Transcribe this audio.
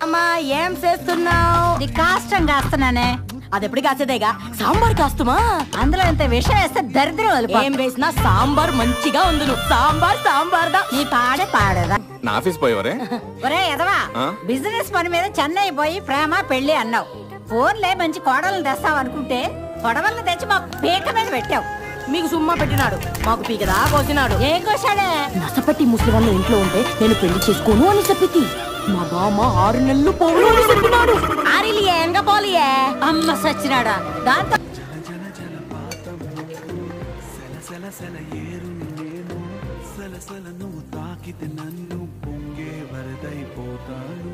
అమ్మా ఏం చేస్తున్నావు? నీ కాష్టం కాస్తున్నానే. అది ఎప్పుడు కాసేదేగా, సాంబార్ కాస్తుమా? అందులో ఇంత విషయం వేస్తే దరిద్రం. ఏం వేసినా సాంబార్ మంచిగా ఉందును. సాంబార్ సాంబార్ దా. నీ పాడేదా నా ఆఫీస్ పోయేవరే? ఒరే ఎదవా, బిజినెస్ పని మీద చెన్నై పోయి ప్రేమ పెళ్లి అన్నావు. ఫోన్లే మంచి కోడలను తెస్తావు అనుకుంటే కొడవలను తెచ్చి మా పీక మీద పెట్టావు. మీకు సుమ్మా పెట్టినాడు, మాకు పీకదా కోసినాడు. ఏం కోసాడే? నసపట్టి ముసలి వాళ్ళ ఇంట్లో ఉంటే నేను పెళ్లి చేసుకోను అని చెప్పి మా బామ్మ 6 నెలలు పోను అని చెప్పినాడు. ఆరిలియే ఎంగ పోలియే అమ్మ సచ్చినాడా. దాంతో నువ్వు తాకితే నన్ను పొంగే వరదైపోతాను.